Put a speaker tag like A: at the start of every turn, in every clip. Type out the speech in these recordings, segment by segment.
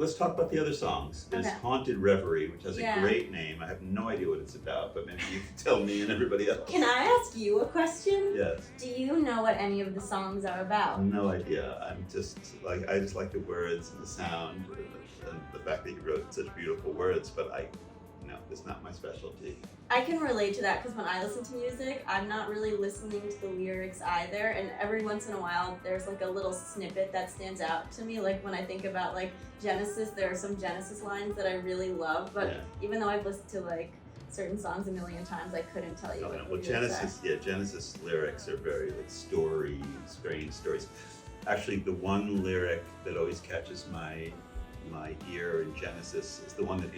A: let's talk about the other songs. There's
B: Okay.
A: Haunted Reverie, which has
B: Yeah.
A: a great name. I have no idea what it's about, but maybe you can tell me and everybody else.
B: Can I ask you a question?
A: Yes.
B: Do you know what any of the songs are about?
A: No idea. I just like the words and the sound and the fact that you wrote such beautiful words, but it's not my specialty.
B: I can relate to that because when I listen to music, I'm not really listening to the lyrics either, and every once in a while there's like a little snippet that stands out to me. Like when I think about like Genesis, there are some Genesis lines that I really love, but
A: Yeah.
B: even though I've listened to like certain songs a million times, I couldn't tell you what the
A: Well,
B: lyrics are.
A: Genesis lyrics are very like strange stories. Actually, the one lyric that always catches my ear in Genesis is the one that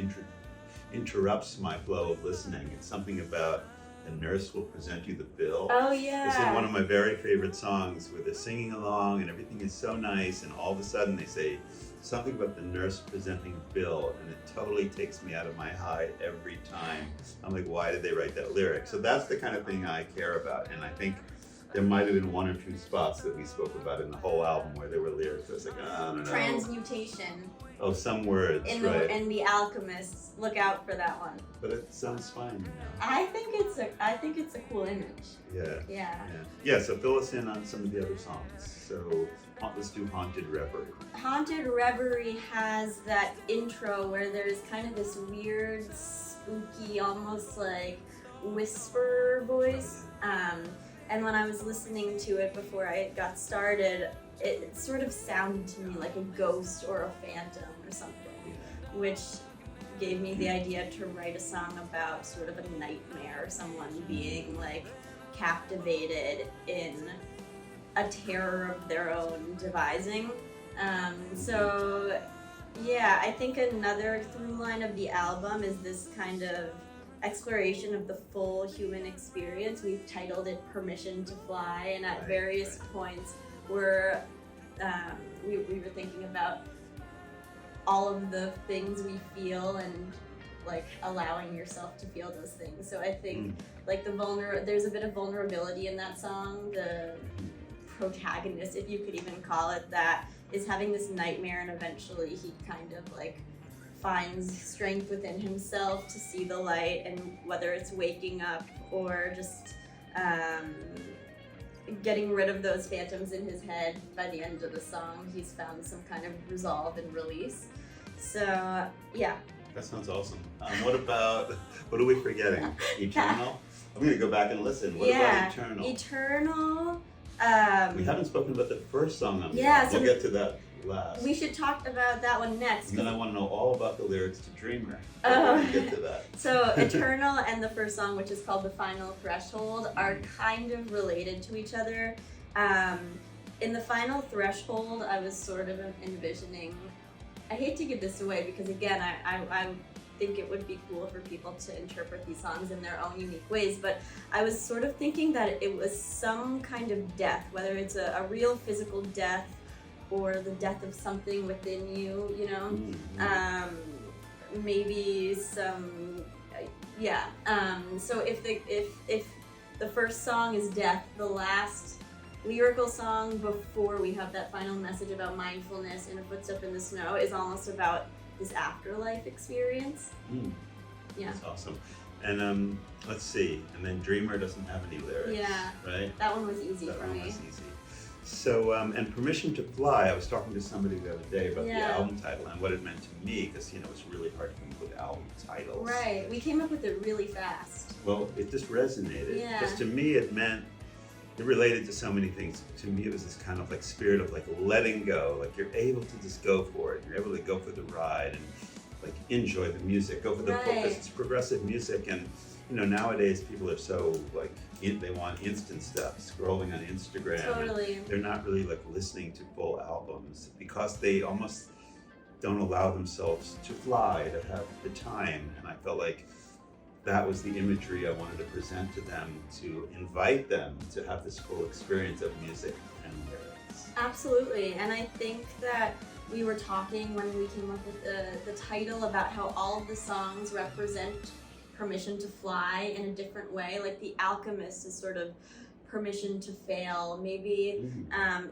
A: interrupts my flow of listening. It's something about the nurse will present you the bill.
B: Oh yeah.
A: It's in one of my very favorite songs where they're singing along and everything is so nice, and all of a sudden they say something about the nurse presenting the bill, and it totally takes me out of my hide every time. I'm like, why did they write that lyric? So that's the kind of thing I care about, and I think there might have been one or two spots that we spoke about in the whole album where there were lyrics. I was like, I don't know.
B: Transmutation.
A: Oh, some words, right?
B: In The Alchemist. Look out for that one.
A: But it sounds fine.
B: I think it's a cool image.
A: Yeah.
B: Yeah.
A: So fill us in on some of the other songs. So let's do Haunted Reverie.
B: Haunted Reverie has that intro where there's kind of this weird, spooky, almost like whisper voice. And when I was listening to it before I got started, it sort of sounded to me like a ghost or a phantom or something, which gave me the idea to write a song about sort of a nightmare, someone being like captivated in a terror of their own devising. So yeah, I think another through line of the album is this kind of exploration of the full human experience. We've titled it Permission to Fly, and at various points we were thinking about all of the things we feel and like allowing yourself to feel those things. So I think like there's a bit of vulnerability in that song. The protagonist, if you could even call it that, is having this nightmare, and eventually he kind of like finds strength within himself to see the light, and whether it's waking up or just getting rid of those phantoms in his head, by the end of the song he's found some kind of resolve and release. So yeah.
A: That sounds awesome. What are we forgetting? Eternal? I'm going to go back and listen. What about Eternal?
B: Eternal.
A: We haven't spoken about the first song on the
B: Yeah,
A: album.
B: so
A: We'll get to that last.
B: We should talk about that one next.
A: And then I want to know all about the lyrics to Dreamer.
B: Oh.
A: We'll get to that.
B: So Eternal and the first song, which is called The Final Threshold, are kind of related to each other. In The Final Threshold, I was sort of envisioning, I hate to give this away because again, I think it would be cool for people to interpret these songs in their own unique ways, but I was sort of thinking that it was some kind of death, whether it's a real physical death or the death of something within you, you know? Maybe some, yeah. So if the first song is death, the last lyrical song before we have that final message about mindfulness in A Footstep in the Snow is almost about this afterlife experience. Yeah.
A: That's awesome. And let's see. And then Dreamer doesn't have any lyrics.
B: Yeah.
A: Right?
B: That one was easy for me.
A: That one was easy. So, and Permission to Fly, I was talking to somebody the other day about the album title and what it meant to me, because, you know, it's really hard to come up with album titles.
B: Right. We came up with it really fast.
A: Well, it just resonated.
B: Yeah.
A: Because to me, it related to so many things. To me, it was this kind of like spirit of like letting go. Like you're able to just go for it. You're able to go for the ride and like enjoy the music. Go for the focus. It's progressive music, and you know nowadays people are so like they want instant stuff, scrolling on Instagram.
B: Totally.
A: They're not really like listening to full albums because they almost don't allow themselves to fly, to have the time. And I felt like that was the imagery I wanted to present to them, to invite them to have this full experience of music and lyrics.
B: Absolutely, and I think that we were talking when we came up with the title about how all of the songs represent permission to fly in a different way. Like The Alchemist is sort of permission to fail. Maybe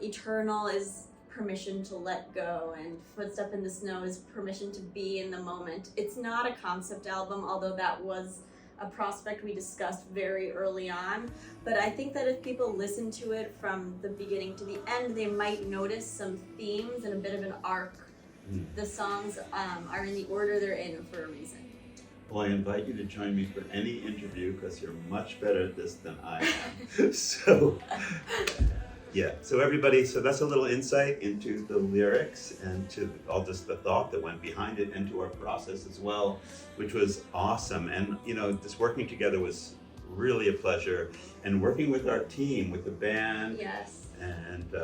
B: Eternal is permission to let go, and Footstep in the Snow is permission to be in the moment. It's not a concept album, although that was a prospect we discussed very early on. But I think that if people listen to it from the beginning to the end, they might notice some themes and a bit of an arc. The songs are in the order they're in for a reason.
A: Well, I invite you to join me for any interview because you're much better at this than I am. So, yeah. So everybody, so that's a little insight into the lyrics and to all just the thought that went behind it and to our process as well, which was awesome. And, you know, this working together was really a pleasure. And working with our team, with the band.
B: Yes.
A: And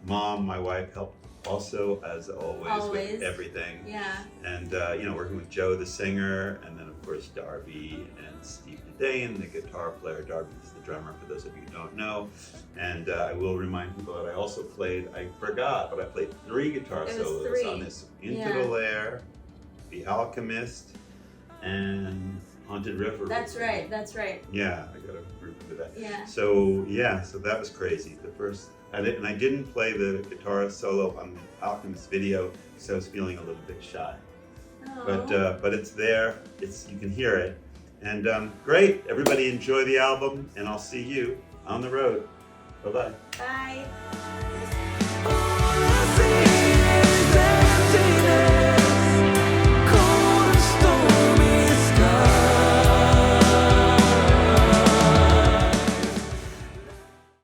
A: Mom, my wife, helped also, as always. With everything.
B: Yeah.
A: And, you know, working with Joe, the singer, and then, of course, Darby and Steve Dane, the guitar player. Darby is the drummer, for those of you who don't know. And I will remind people that I also played, I forgot, but I played 3 guitar solos on this. Into the Lair, The Alchemist, and Haunted River.
B: That's right.
A: Yeah, I got a group for that.
B: Yeah.
A: So that was crazy. The first, and I didn't play the guitar solo on the Alchemist video because I was feeling a little bit shy.
B: Oh.
A: But it's there. You can hear it. And great. Everybody enjoy the album, and I'll see you on the road. Bye-bye.
B: Bye.